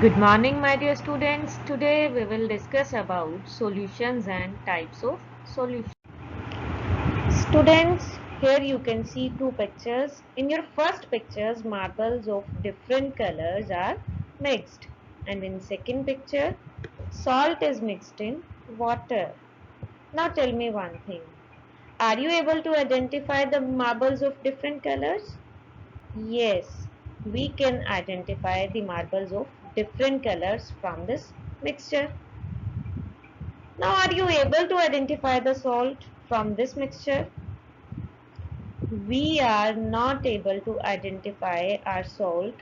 Good morning, my dear students. Today we will discuss about solutions and types of solutions. Students, here you can see two pictures. In your first pictures, marbles of different colors are mixed. And in second picture, salt is mixed in water. Now tell me one thing. Are you able to identify the marbles of different colors? Yes, we can identify the marbles of different colors from this mixture. Now, are you able to identify the salt from this mixture? We are not able to identify our salt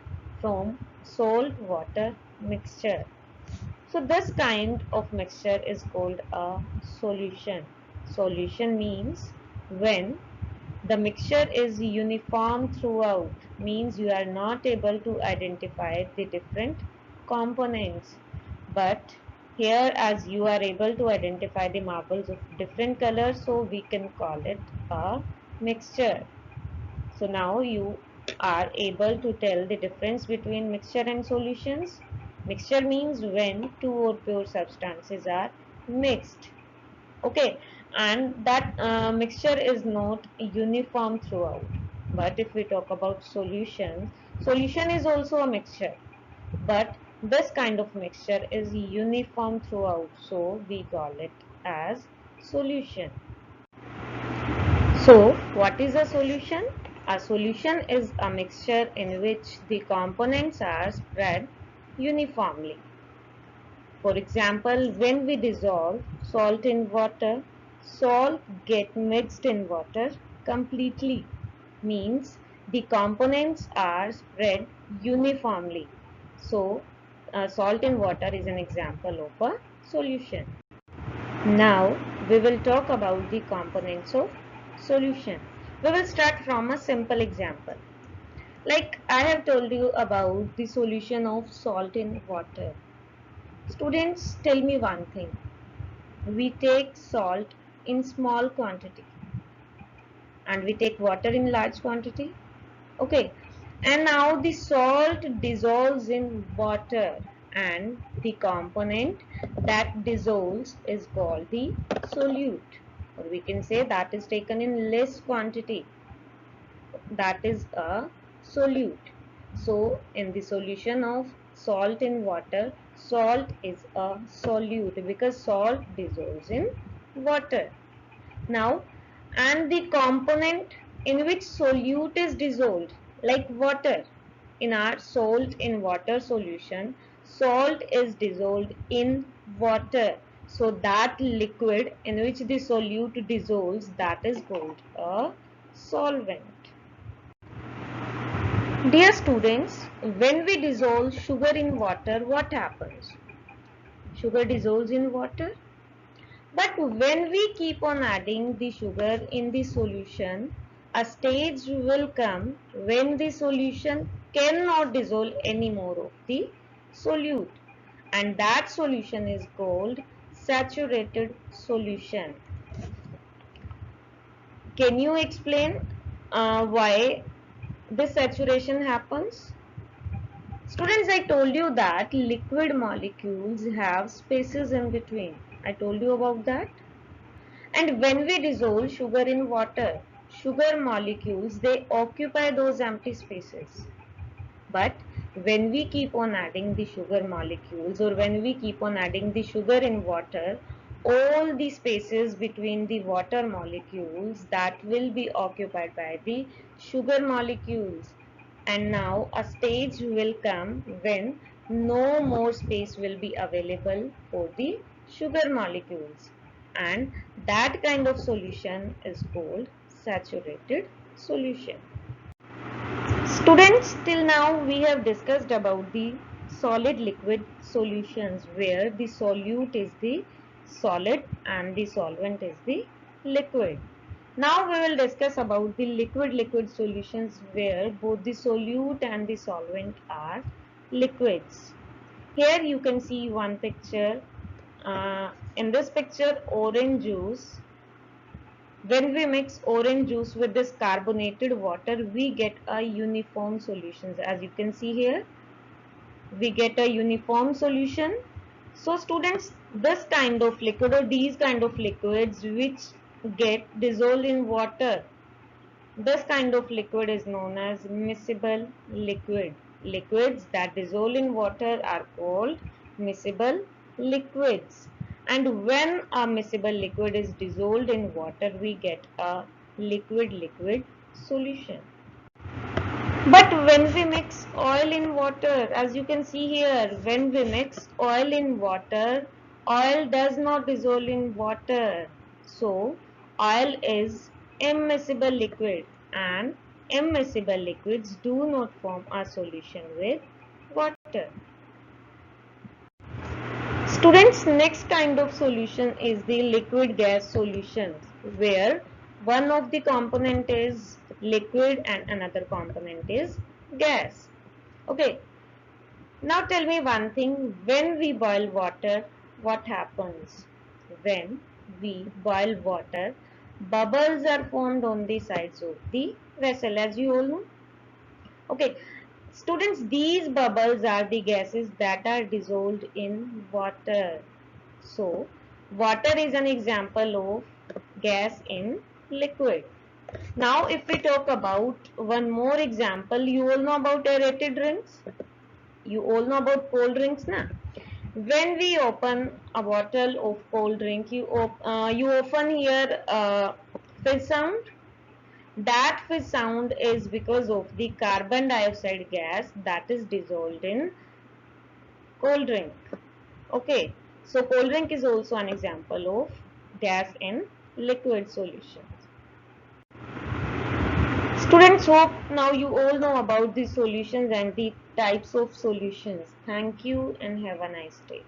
from salt water mixture. So, this kind of mixture is called a solution. Solution means when the mixture is uniform throughout, means you are not able to identify the different components. But here, as you are able to identify the marbles of different colors, so we can call it a mixture. So now you are able to tell the difference between mixture and solutions. Mixture means when two or pure substances are mixed. Okay, and that mixture is not uniform throughout. But if we talk about solutions, solution is also a mixture, but this kind of mixture is uniform throughout, so we call it as solution. So what is a solution? A solution is a mixture in which the components are spread uniformly. For example, when we dissolve salt in water, salt get mixed in water completely, means the components are spread uniformly. So, salt in water is an example of a solution. Now, we will talk about the components of solution. We will start from a simple example. Like I have told you about the solution of salt in water. Students, tell me one thing. We take salt in small quantity and we take water in large quantity. Okay. And now the salt dissolves in water and the component that dissolves is called the solute. Or we can say that is taken in less quantity. That is a solute. So in the solution of salt in water, salt is a solute because salt dissolves in water. Now, and the component in which solute is dissolved, like water, in our salt in water solution, salt is dissolved in water. So that liquid in which the solute dissolves, that is called a solvent. Dear students, when we dissolve sugar in water, what happens? Sugar dissolves in water. But when we keep on adding the sugar in the solution, a stage will come when the solution cannot dissolve any more of the solute, and that solution is called saturated solution. Can you explain why this saturation happens? Students, I told you that liquid molecules have spaces in between. I told you about that. And when we dissolve sugar in water, sugar molecules, they occupy those empty spaces. But when we keep on adding the sugar molecules or when we keep on adding the sugar in water, all the spaces between the water molecules that will be occupied by the sugar molecules. And now a stage will come when no more space will be available for the sugar molecules, and that kind of solution is called saturated solution. Students, till now we have discussed about the solid liquid solutions where the solute is the solid and the solvent is the liquid. Now we will discuss about the liquid solutions where both the solute and the solvent are liquids. Here you can see one picture. In this picture, orange juice. When we mix orange juice with this carbonated water, we get a uniform solutions, as you can see here. we get a uniform solution. So students, this kind of liquid or these kind of liquids which get dissolved in water, this kind of liquid is known as miscible liquid. Liquids that dissolve in water are called miscible liquids. And when a miscible liquid is dissolved in water, we get a liquid-liquid solution. But when we mix oil in water, as you can see here, when we mix oil in water, oil does not dissolve in water. So, oil is immiscible liquid, and immiscible liquids do not form a solution with water. Students, next kind of solution is the liquid gas solutions, where one of the component is liquid and another component is gas. Okay, now tell me one thing, when we boil water, what happens? When we boil water, bubbles are formed on the sides of the vessel, as you all know. Okay, students, these bubbles are the gases that are dissolved in water. So, water is an example of gas in liquid. Now, if we talk about one more example, you all know about aerated drinks. You all know about cold drinks, na? When we open a bottle of cold drink, you often hear fizz sound. That fizz sound is because of the carbon dioxide gas that is dissolved in cold drink. Okay, so cold drink is also an example of gas in liquid solutions. Students, hope now you all know about the solutions and the types of solutions. Thank you and have a nice day.